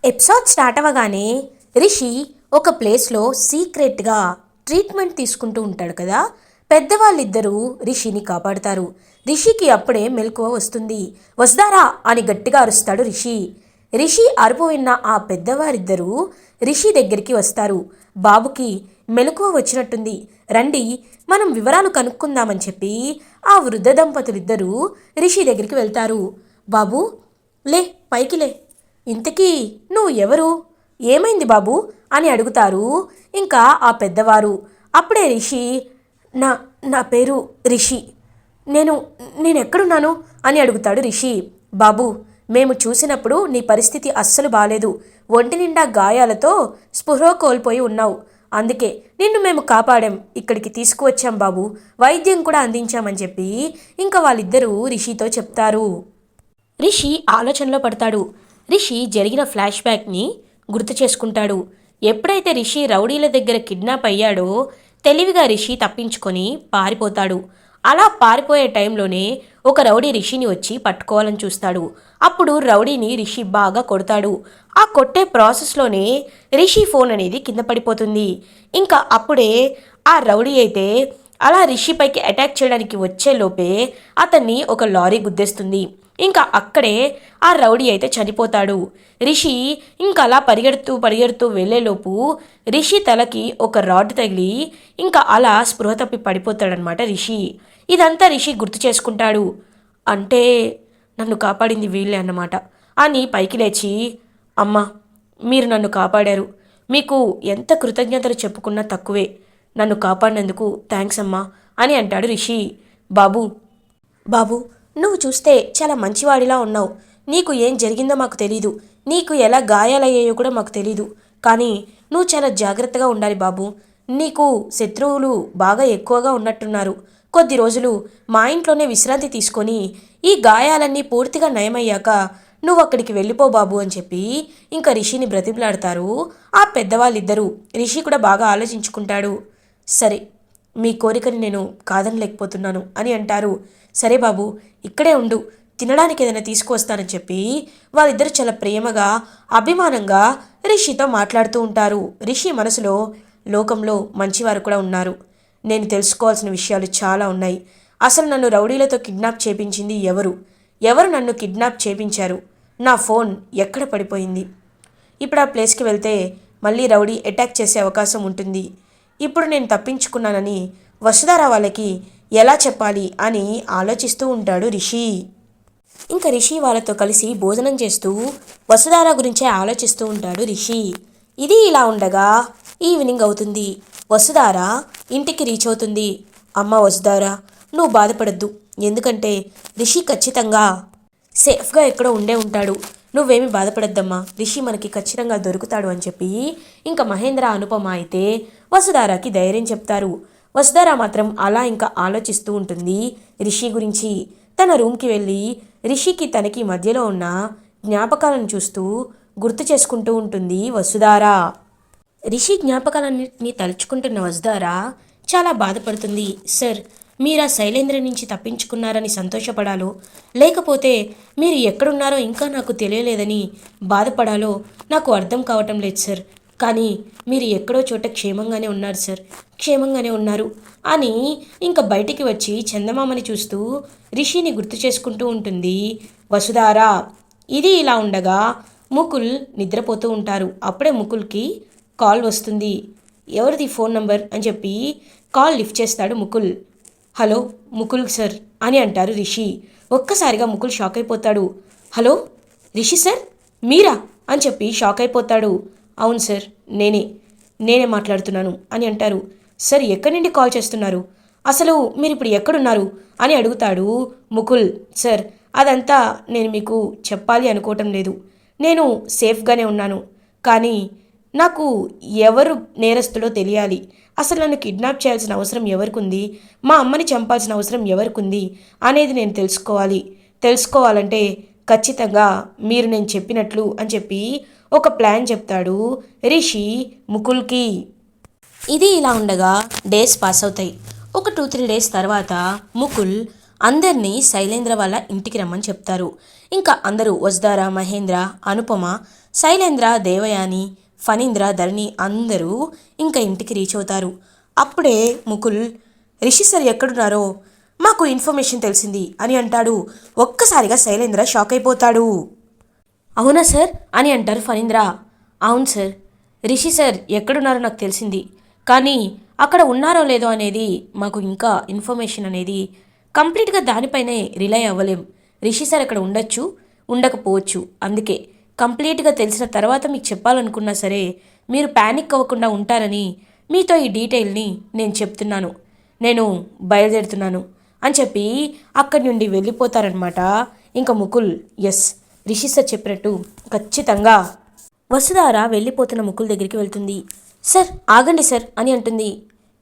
Episode start అవ్వగానే రిషి ఒక ప్లేస్లో సీక్రెట్గా ట్రీట్మెంట్ తీసుకుంటూ ఉంటాడు కదా. పెద్దవాళ్ళిద్దరూ రిషిని కాపాడుతారు. రిషికి అప్పుడే మెలకువ వస్తుంది. వస్తారా అని గట్టిగా అరుస్తాడు రిషి. రిషి అరుపు విన్న ఆ పెద్దవారిద్దరూ రిషి దగ్గరికి వస్తారు. బాబుకి మెలకువ వచ్చినట్టుంది, రండి మనం వివరాలు కనుక్కుందామని చెప్పి ఆ వృద్ధ దంపతులిద్దరూ రిషి దగ్గరికి వెళ్తారు. బాబు లే, పైకి లే, ఇంతకీ నువ్వు ఎవరు, ఏమైంది బాబు అని అడుగుతారు ఇంకా ఆ పెద్దవారు. అప్పుడే రిషి నా నా పేరు రిషి, నేను నేనెక్కడున్నాను అని అడుగుతాడు రిషి. బాబు, మేము చూసినప్పుడు నీ పరిస్థితి అస్సలు బాలేదు, ఒంటి నిండా గాయాలతో స్పృహ కోల్పోయి ఉన్నావు, అందుకే నిన్ను మేము కాపాడాం, ఇక్కడికి తీసుకువచ్చాం బాబు, వైద్యం కూడా అందించామని చెప్పి ఇంకా వాళ్ళిద్దరూ రిషితో చెప్తారు. రిషి ఆలోచనలో పడతాడు. రిషి జరిగిన ఫ్లాష్ బ్యాక్ని గుర్తు చేసుకుంటాడు. ఎప్పుడైతే రిషి రౌడీల దగ్గర కిడ్నాప్ అయ్యాడో తెలివిగా రిషి తప్పించుకొని పారిపోతాడు. అలా పారిపోయే టైంలోనే ఒక రౌడీ రిషిని వచ్చి పట్టుకోవాలని చూస్తాడు. అప్పుడు రౌడీని రిషి బాగా కొడతాడు. ఆ కొట్టే ప్రాసెస్లోనే రిషి ఫోన్ అనేది కింద పడిపోతుంది. ఇంకా అప్పుడే ఆ రౌడీ అయితే అలా రిషిపైకి అటాక్ చేయడానికి వచ్చేలోపే అతన్ని ఒక లారీ గుద్దేస్తుంది. ఇంకా అక్కడే ఆ రౌడీ అయితే చనిపోతాడు. రిషి ఇంకా అలా పరిగెడుతూ వెళ్ళేలోపు రిషి తలకి ఒక రాడ్ తగిలి ఇంకా అలా స్పృహ తప్పి పడిపోతాడనమాట రిషి. ఇదంతా రిషి గుర్తు చేసుకుంటాడు. అంటే నన్ను కాపాడింది వీళ్ళే అన్నమాట అని పైకి లేచి, అమ్మ మీరు నన్ను కాపాడారు, మీకు ఎంత కృతజ్ఞతలు చెప్పుకున్నా తక్కువే, నన్ను కాపాడినందుకు థ్యాంక్స్ అమ్మా అని అంటాడు రిషి. బాబు బాబు నువ్వు చూస్తే చాలా మంచివాడిలా ఉన్నావు, నీకు ఏం జరిగిందో మాకు తెలీదు, నీకు ఎలా గాయాలయ్యాయో కూడా మాకు తెలీదు, కానీ నువ్వు చాలా జాగ్రత్తగా ఉండాలి బాబు, నీకు శత్రువులు బాగా ఎక్కువగా ఉన్నట్టున్నారు, కొద్ది రోజులు మా ఇంట్లోనే విశ్రాంతి తీసుకొని ఈ గాయాలన్నీ పూర్తిగా నయమయ్యాక నువ్వు అక్కడికి వెళ్ళిపో బాబు అని చెప్పి ఇంకా రిషిని బ్రతిమలాడతారు ఆ పెద్దవాళ్ళిద్దరూ. రిషి కూడా బాగా ఆలోచించుకుంటాడు. సరే, మీ కోరికని నేను కాదనలేకపోతున్నాను అని అంటారు. సరే బాబు, ఇక్కడే ఉండు, తినడానికి ఏదైనా తీసుకువస్తానని చెప్పి వాళ్ళిద్దరూ చాలా ప్రేమగా అభిమానంగా రిషితో మాట్లాడుతూ ఉంటారు. రిషి మనసులో లోకంలో మంచివారు కూడా ఉన్నారు, నేను తెలుసుకోవాల్సిన విషయాలు చాలా ఉన్నాయి, అసలు నన్ను రౌడీలతో కిడ్నాప్ చేపించింది ఎవరు నన్ను కిడ్నాప్ చేపించారు, నా ఫోన్ ఎక్కడ పడిపోయింది, ఇప్పుడు ఆ ప్లేస్కి వెళ్తే మళ్ళీ రౌడీ అటాక్ చేసే అవకాశం ఉంటుంది, ఇప్పుడు నేను తప్పించుకున్నానని వసుధార వాళ్ళకి ఎలా చెప్పాలి అని ఆలోచిస్తూ ఉంటాడు రిషి. ఇంకా రిషి వాళ్ళతో కలిసి భోజనం చేస్తూ వసుధార గురించే ఆలోచిస్తూ ఉంటాడు రిషి. ఇది ఇలా ఉండగా ఈవినింగ్ అవుతుంది. వసుధార ఇంటికి రీచ్ అవుతుంది. అమ్మ వసుధార, నువ్వు బాధపడద్దు, ఎందుకంటే రిషి ఖచ్చితంగా సేఫ్గా ఎక్కడో ఉండే ఉంటాడు, నువ్వేమీ బాధపడద్దమ్మా, రిషి మనకి ఖచ్చితంగా దొరుకుతాడు అని చెప్పి ఇంకా మహేంద్ర అనుపమ అయితే వసుధారకి ధైర్యం చెప్తారు. వసుధార మాత్రం అలా ఇంకా ఆలోచిస్తూ ఉంటుంది రిషి గురించి. తన రూమ్కి వెళ్ళి రిషికి తనకి మధ్యలో ఉన్న జ్ఞాపకాలను చూస్తూ గుర్తు చేసుకుంటూ ఉంటుంది వసుధార. రిషి జ్ఞాపకాలన్నింటినీ తలుచుకుంటున్న వసుధార చాలా బాధపడుతుంది. సార్, మీరు ఆ శైలేంద్ర నుంచి తప్పించుకున్నారని సంతోషపడాలో, లేకపోతే మీరు ఎక్కడున్నారో ఇంకా నాకు తెలియలేదని బాధపడాలో నాకు అర్థం కావటం లేదు సార్, కానీ మీరు ఎక్కడో చోట క్షేమంగానే ఉన్నారు సార్, క్షేమంగానే ఉన్నారు అని ఇంకా బయటికి వచ్చి చందమామని చూస్తూ రిషిని గుర్తు చేసుకుంటూ ఉంటుంది వసుధార. ఇది ఇలా ఉండగా ముకుల్ నిద్రపోతూ ఉంటారు. అప్పుడే ముకుల్కి కాల్ వస్తుంది. ఎవరిది ఫోన్ నంబర్ అని చెప్పి కాల్ లిఫ్ట్ చేస్తాడు ముకుల్. హలో ముకుల్ సార్ అని అంటారు రిషి. ఒక్కసారిగా ముకుల్ షాక్ అయిపోతాడు. హలో రిషి సార్, మీరా అని చెప్పి షాక్ అయిపోతాడు. అవును సార్, నేనే మాట్లాడుతున్నాను అని అంటారు. సార్, ఎక్కడి నుండి కాల్ చేస్తున్నారు, అసలు మీరు ఇప్పుడు ఎక్కడున్నారు అని అడుగుతాడు ముకుల్. సార్, అదంతా నేను మీకు చెప్పాలి అనుకోవటం లేదు, నేను సేఫ్గానే ఉన్నాను, కానీ నాకు ఎవరు నేరస్తులో తెలియాలి, అసలు నన్ను కిడ్నాప్ చేయాల్సిన అవసరం ఎవరికుంది, మా అమ్మని చంపాల్సిన అవసరం ఎవరికుంది అనేది నేను తెలుసుకోవాలంటే ఖచ్చితంగా మీరు నేను చెప్పినట్లు అని చెప్పి ఒక ప్లాన్ చెప్తాడు రిషి ముకుల్కి. ఇది ఇలా ఉండగా డేస్ పాస్ అవుతాయి. ఒక 2-3 డేస్ తర్వాత ముకుల్ అందరినీ శైలేంద్ర వాళ్ళ ఇంటికి రమ్మని చెప్తారు. ఇంకా అందరూ వసుధార, మహేంద్ర, అనుపమ శైలేంద్ర, దేవయాని, ఫణీంద్ర, ధరణి అందరూ ఇంకా ఇంటికి రీచ్ అవుతారు. అప్పుడే ముకుల్, రిషి సార్ ఎక్కడున్నారో మాకు ఇన్ఫర్మేషన్ తెలిసింది అని అంటాడు. ఒక్కసారిగా శైలేంద్ర షాక్ అయిపోతాడు. అవునా సార్ అని అంటారు ఫణీంద్ర. అవును సార్, రిషి సార్ ఎక్కడున్నారో నాకు తెలిసింది, కానీ అక్కడ ఉన్నారో లేదో అనేది మాకు ఇంకా ఇన్ఫర్మేషన్ అనేది కంప్లీట్గా దానిపైనే రిలై అవ్వలేం. రిషి సార్ అక్కడ ఉండొచ్చు, ఉండకపోవచ్చు. అందుకే కంప్లీట్గా తెలిసిన తర్వాత మీకు చెప్పాలనుకున్నా సరే మీరు ప్యానిక్ అవ్వకుండా ఉంటారని మీతో ఈ డీటెయిల్ని నేను చెప్తున్నాను. నేను బయలుదేరుతున్నాను అని చెప్పి అక్కడి నుండి వెళ్ళిపోతారనమాట. ఇంకా ముకుల్, ఎస్, రిషి సార్ చెప్పినట్టు ఖచ్చితంగా. వసుధార వెళ్ళిపోతున్న ముకుల్ దగ్గరికి వెళ్తుంది. సార్ ఆగండి సార్ అని అంటుంది.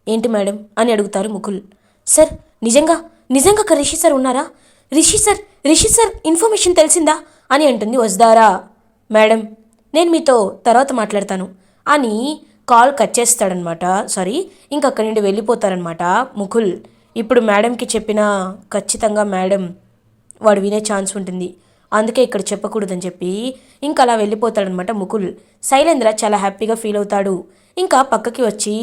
ఏంటి మేడం అని అడుగుతారు ముకుల్. సార్ నిజంగా నిజంగా అక్కడ రిషి సార్ ఉన్నారా? రిషి సార్ ఇన్ఫర్మేషన్ తెలిసిందా అని అంటుంది వసుధార. మేడం నేను మీతో తర్వాత మాట్లాడతాను అని కాల్ కట్ చేస్తాడనమాట. సారీ, ఇంక అక్కడి నుండి వెళ్ళిపోతారనమాట ముకుల్. ఇప్పుడు మేడంకి చెప్పినా ఖచ్చితంగా మేడం వాడు వినే ఛాన్స్ ఉంటుంది, అందుకే ఇక్కడ చెప్పకూడదని చెప్పి ఇంకా అలా వెళ్ళిపోతాడనమాట ముకుల్. శైలేంద్ర చాలా హ్యాపీగా ఫీల్ అవుతాడు. ఇంకా పక్కకి వచ్చి,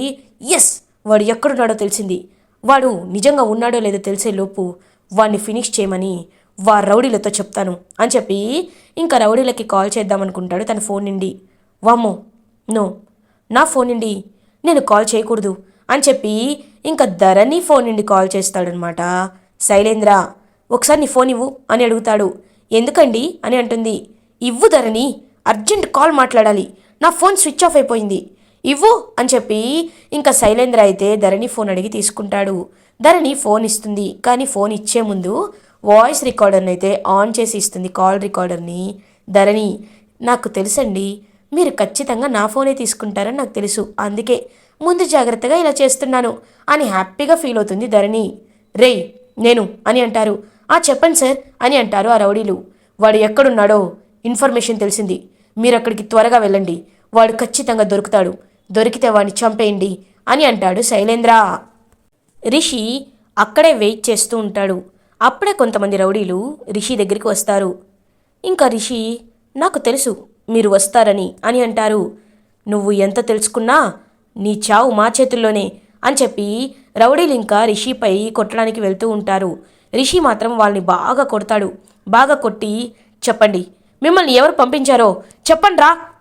ఎస్, వాడు ఎక్కడున్నాడో తెలిసింది, వాడు నిజంగా ఉన్నాడో లేదో తెలిసే లోపు వాడిని ఫినిష్ చేయమని రౌడీలతో చెప్తాను అని చెప్పి ఇంకా రౌడీలకి కాల్ చేద్దామనుకుంటాడు తన ఫోన్ నుండి. వామ్మో, నో, నా ఫోన్ నుండి నేను కాల్ చేయకూడదు అని చెప్పి ఇంకా ధరణి ఫోన్ నుండి కాల్ చేస్తాడనమాట. శైలేంద్ర, ఒకసారి నీ ఫోన్ ఇవ్వు అని అడుగుతాడు. ఎందుకండి అని అంటుంది. ఇవ్వు ధరణి, అర్జెంట్ కాల్ మాట్లాడాలి, నా ఫోన్ స్విచ్ ఆఫ్ అయిపోయింది, ఇవ్వు అని చెప్పి ఇంకా శైలేంద్ర అయితే ధరణి ఫోన్ అడిగి తీసుకుంటాడు. ధరణి ఫోన్ ఇస్తుంది, కానీ ఫోన్ ఇచ్చే ముందు వాయిస్ రికార్డర్ని అయితే ఆన్ చేసి ఇస్తుంది, కాల్ రికార్డర్ని. ధరణి, నాకు తెలుసండి, మీరు ఖచ్చితంగా నా ఫోనే తీసుకుంటారని నాకు తెలుసు, అందుకే ముందు జాగ్రత్తగా ఇలా చేస్తున్నాను అని హ్యాపీగా ఫీల్ అవుతుంది ధరణి. రేయ్ నేను అని అంటారు. చెప్పండి సార్ అని అంటారు ఆ రౌడీలు. వాడు ఎక్కడున్నాడో ఇన్ఫర్మేషన్ తెలిసింది, మీరు అక్కడికి త్వరగా వెళ్ళండి, వాడు ఖచ్చితంగా దొరుకుతాడు, దొరికితే వాడిని చంపేయండి అని అంటాడు శైలేంద్ర. రిషి అక్కడే వెయిట్ చేస్తూ ఉంటాడు. అప్పుడే కొంతమంది రౌడీలు రిషి దగ్గరికి వస్తారు. ఇంకా రిషి, నాకు తెలుసు మీరు వస్తారని అని అంటారు. నువ్వు ఎంత తెలుసుకున్నా నీ చావు మా చేతుల్లోనే అని చెప్పి రౌడీలు ఇంకా రిషిపై కొట్టడానికి వెళ్తూ ఉంటారు. రిషి మాత్రం వాళ్ళని బాగా కొడతాడు. బాగా కొట్టి, చెప్పండి మిమ్మల్ని ఎవరు పంపించారో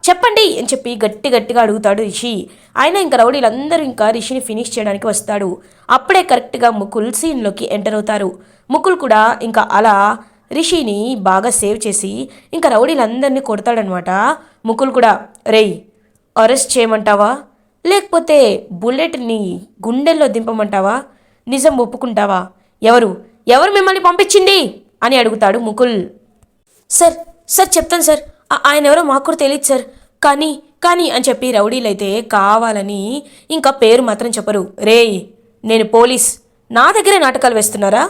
చెప్పండి అని చెప్పి గట్టిగా అడుగుతాడు రిషి. ఆయన ఇంకా రౌడీలందరూ ఇంకా రిషిని ఫినిష్ చేయడానికి వస్తాడు. అప్పుడే కరెక్ట్గా ముకుల్ సీన్లోకి ఎంటర్ అవుతారు. ముకుల్ కూడా ఇంకా అలా రిషిని బాగా సేవ్ చేసి ఇంకా రౌడీలందరినీ కొడతాడనమాట. ముకుల్ కూడా, రేయ్ అరెస్ట్ చేయమంటావా లేకపోతే బుల్లెట్ని గుండెల్లో దింపమంటావా, నిజం ఒప్పుకుంటావా, ఎవరు మిమ్మల్ని పంపించింది అని అడుగుతాడు ముకుల్. సార్ చెప్తాను సార్, ఆయన ఎవరో మాకు కూడా తెలియదు సార్, కానీ అని చెప్పి రౌడీలైతే కావాలని ఇంకా పేరు మాత్రం చెప్పరు. రేయ్ నేను పోలీస్, నా దగ్గరే నాటకాలు వేస్తున్నారా,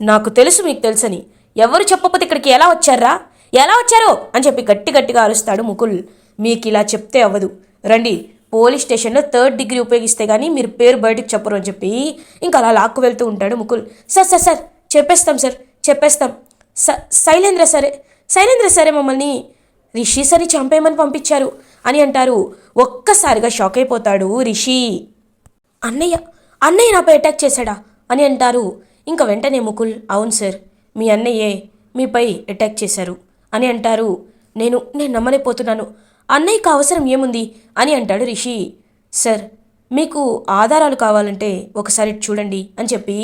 నాకు తెలుసు మీకు తెలుసని, ఎవరు చెప్పకపోతే ఇక్కడికి ఎలా వచ్చారో అని చెప్పి గట్టిగా అరుస్తాడు ముకుల్. మీకు ఇలా చెప్తే అవ్వదు, రండి పోలీస్ స్టేషన్లో 3rd డిగ్రీ ఉపయోగిస్తే కానీ మీరు పేరు బయటకు చెప్పరు అని చెప్పి ఇంకా అలా లాక్కు వెళ్తూ ఉంటాడు ముకుల్. సార్ చెప్పేస్తాం శైలేంద్ర సరే మమ్మల్ని రిషి సరి చంపేయమని పంపించారు అని అంటారు. ఒక్కసారిగా షాక్ అయిపోతాడు రిషి. అన్నయ్య నాపై అటాక్ చేశాడా అని అంటారు. ఇంకా వెంటనే ముకుల్, అవును సార్, మీ అన్నయ్యే మీపై అటాక్ చేశారు అని అంటారు. నేను నమ్మలేకపోతున్నాను, అన్నయ్యకు అవసరం ఏముంది అని అంటాడు రిషి. సార్ మీకు ఆధారాలు కావాలంటే ఒకసారి చూడండి అని చెప్పి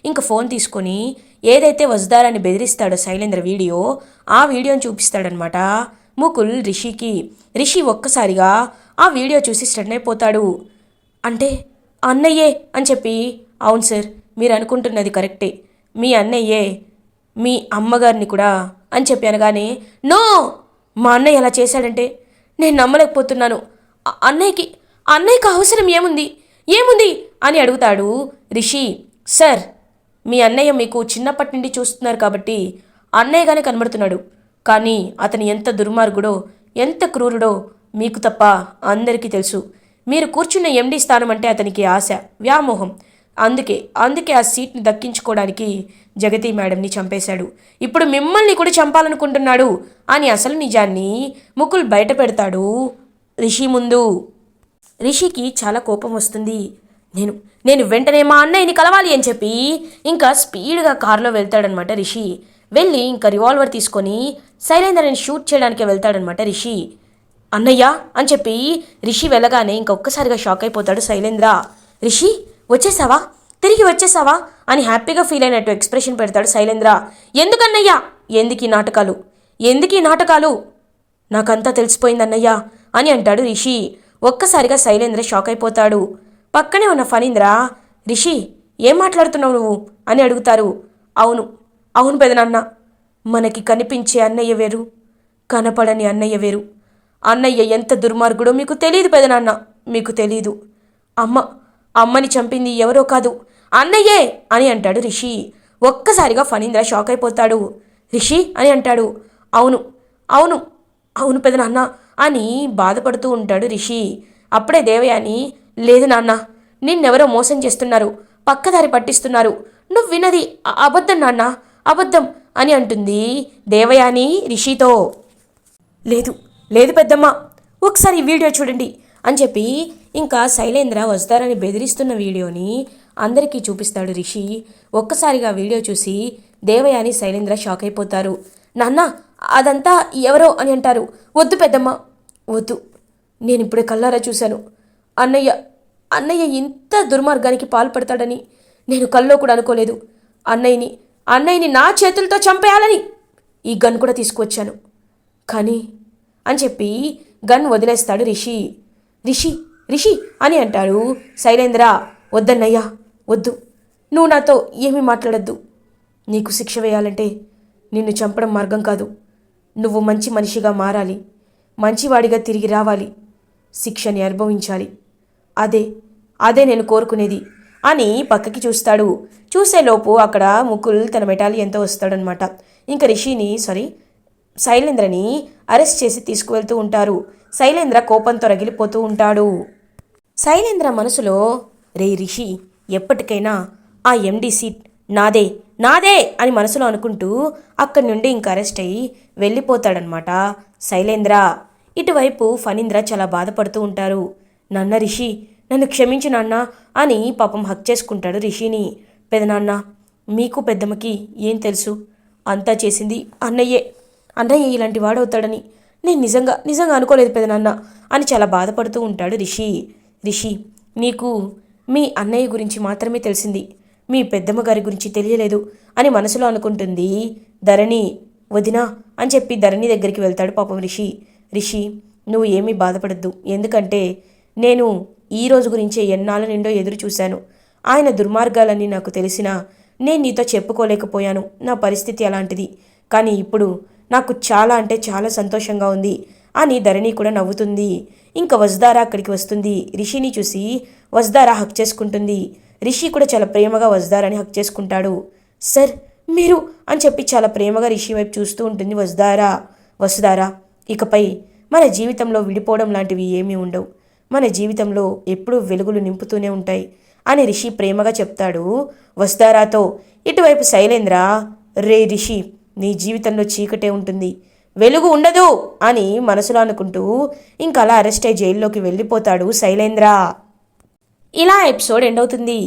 ఇంక ఫోన్ తీసుకొని ఏదైతే వసుధారాన్ని బెదిరిస్తాడో శైలేంద్ర వీడియో, ఆ వీడియోని చూపిస్తాడనమాట ముకుల్ రిషికి. రిషి ఒక్కసారిగా ఆ వీడియో చూసి స్టన్ అయిపోతాడు. అంటే అన్నయ్యే అని చెప్పి, అవును సార్, మీరు అనుకుంటున్నది కరెక్టే, మీ అన్నయ్యే మీ అమ్మగారిని కూడా అని చెప్పి అనగానే, నో, మా అన్నయ్య అలా చేశాడంటే నేను నమ్మలేకపోతున్నాను, అన్నయ్యకి అవసరం ఏముంది అని అడుగుతాడు రిషి. సార్, మీ అన్నయ్య మీకు చిన్నప్పటి నుండి చూస్తున్నారు కాబట్టి అన్నయ్యగానే కనబడుతున్నాడు, కానీ అతను ఎంత దుర్మార్గుడో ఎంత క్రూరుడో మీకు తప్ప అందరికీ తెలుసు. మీరు కూర్చున్న ఎండి స్థానం అంటే అతనికి ఆశ, వ్యామోహం, అందుకే అందుకే ఆ సీట్ని దక్కించుకోవడానికి జగతి మేడంని చంపేశాడు. ఇప్పుడు మిమ్మల్ని కూడా చంపాలనుకుంటున్నాడు అని అసలు నిజాన్ని ముకుల్ బయట పెడతాడు రిషి ముందు. రిషికి చాలా కోపం వస్తుంది. నేను నేను వెంటనే మా అన్నయ్యని కలవాలి అని చెప్పి ఇంకా స్పీడ్గా కారులో వెళ్తాడనమాట రిషి. వెళ్ళి ఇంకా రివాల్వర్ తీసుకొని శైలేంద్రని షూట్ చేయడానికి వెళ్తాడనమాట రిషి. అన్నయ్య అని చెప్పి రిషి వెళ్ళగానే ఇంకొక్కసారిగా షాక్ అయిపోతాడు శైలేంద్ర. రిషి వచ్చేసావా, తిరిగి వచ్చేసావా అని హ్యాపీగా ఫీల్ అయినట్టు ఎక్స్ప్రెషన్ పెడతాడు శైలేంద్ర. ఎందుకన్నయ్యా, ఎందుకు ఈ నాటకాలు, ఎందుకు ఈ నాటకాలు, నాకంతా తెలిసిపోయిందన్నయ్యా అని అంటాడు రిషి. ఒక్కసారిగా శైలేంద్ర షాక్ అయిపోతాడు. పక్కనే ఉన్న ఫణీంద్ర, రిషి ఏం మాట్లాడుతున్నావు నువ్వు అని అడుగుతారు. అవును అవును పెదనాన్న, మనకి కనిపించే అన్నయ్య వేరు, కనపడని అన్నయ్య వేరు. అన్నయ్య ఎంత దుర్మార్గుడో మీకు తెలియదు పెదనాన్న, మీకు తెలీదు. అమ్మని చంపింది ఎవరో కాదు, అన్నయ్యే అని అంటాడు రిషి. ఒక్కసారిగా ఫణీంద్ర షాక్ అయిపోతాడు. రిషి అని అంటాడు. అవును అవును అవును పెదనాన్న అని బాధపడుతూ ఉంటాడు రిషి. అప్పుడే దేవయాని, లేదు నాన్న, నిన్నెవరో మోసం చేస్తున్నారు, పక్కదారి పట్టిస్తున్నారు, నువ్వు విన్నది అబద్ధం నాన్న, అబద్ధం అని అంటుంది దేవయాని రిషితో. లేదు లేదు పెద్దమ్మ, ఒకసారి ఈ వీడియో చూడండి అని చెప్పి ఇంకా శైలేంద్ర వస్తారని బెదిరిస్తున్న వీడియోని అందరికీ చూపిస్తాడు రిషి. ఒక్కసారిగా వీడియో చూసి దేవయాని శైలేంద్ర షాక్ అయిపోతారు. నాన్న అదంతా ఎవరో అని అంటారు. వద్దు పెద్దమ్మ వద్దు, నేను ఇప్పుడే కల్లారా చూశాను. అన్నయ్య ఇంత దుర్మార్గానికి పాల్పడతాడని నేను కల్లో కూడా అనుకోలేదు. అన్నయ్యని నా చేతులతో చంపేయాలని ఈ గన్ కూడా తీసుకువచ్చాను, కానీ అని చెప్పి గన్ వదిలేస్తాడు రిషి. రిషి రిషి అని అంటాడు శైలేంద్ర. వద్దన్నయ్యా వద్దు, నువ్వు నాతో ఏమీ మాట్లాడద్దు. నీకు శిక్ష వేయాలంటే నిన్ను చంపడం మార్గం కాదు, నువ్వు మంచి మనిషిగా మారాలి, మంచివాడిగా తిరిగి రావాలి, శిక్షని అనుభవించాలి, అదే నేను కోరుకునేది అని పక్కకి చూస్తాడు. చూసేలోపు అక్కడ ముకుల్ తన మెటాలియన్తో వస్తాడనమాట. ఇంకా శైలేంద్రని అరెస్ట్ చేసి తీసుకువెళ్తూ ఉంటారు. శైలేంద్ర కోపంతో రగిలిపోతూ ఉంటాడు. శైలేంద్ర మనసులో, రే రిషి, ఎప్పటికైనా ఆ ఎండి సీట్ నాదే నాదే అని మనసులో అనుకుంటూ అక్కడి నుండి ఇంకా అరెస్ట్ అయ్యి వెళ్ళిపోతాడనమాట శైలేంద్ర. ఇటువైపు ఫణీంద్ర చాలా బాధపడుతూ ఉంటారు. నాన్న రిషి, నన్ను క్షమించు నాన్న అని పాపం హక్ చేసుకుంటాడు రిషిని. పెదనాన్న, మీకు పెద్దమ్మకి ఏం తెలుసు, అంతా చేసింది అన్నయ్య ఇలాంటి వాడవుతాడని నేను నిజంగా అనుకోలేదు పెదనాన్న అని చాలా బాధపడుతూ ఉంటాడు రిషి, నీకు మీ అన్నయ్య గురించి మాత్రమే తెలిసింది, మీ పెద్దమ్మ గారి గురించి తెలియలేదు అని మనసులో అనుకుంటుంది ధరణి. వదినా అని చెప్పి ధరణి దగ్గరికి వెళ్తాడు పాపం రిషి, నువ్వు ఏమీ బాధపడద్దు, ఎందుకంటే నేను ఈ రోజు గురించే ఎన్నాళ్ళ నిండో ఎదురు చూశాను. ఆయన దుర్మార్గాలన్నీ నాకు తెలిసినా నేను నీతో చెప్పుకోలేకపోయాను, నా పరిస్థితి అలాంటిది. కానీ ఇప్పుడు నాకు చాలా అంటే చాలా సంతోషంగా ఉంది అని ధరణి కూడా నవ్వుతుంది. ఇంకా వజ్దారా అక్కడికి వస్తుంది. రిషిని చూసి వజ్దారా హక్ చేసుకుంటుంది. రిషి కూడా చాలా ప్రేమగా వజ్దారాని హక్ చేసుకుంటాడు. సార్ మీరు అని చెప్పి చాలా ప్రేమగా రిషి వైపు చూస్తూ ఉంటుంది వసుధారా, ఇకపై మన జీవితంలో విడిపోవడం లాంటివి ఏమీ ఉండవు, మన జీవితంలో ఎప్పుడూ వెలుగులు నింపుతూనే ఉంటాయి అని రిషి ప్రేమగా చెప్తాడు వసుధారాతో. ఇటువైపు శైలేంద్ర, రే రిషి, నీ జీవితంలో చీకటే ఉంటుంది, వెలుగు ఉండదు అని మనసులో అనుకుంటూ ఇంకా అలా అరెస్ట్ అయ్యి జైల్లోకి వెళ్ళిపోతాడు శైలేంద్ర. ఇలా ఎపిసోడ్ ఎండ్ అవుతుంది.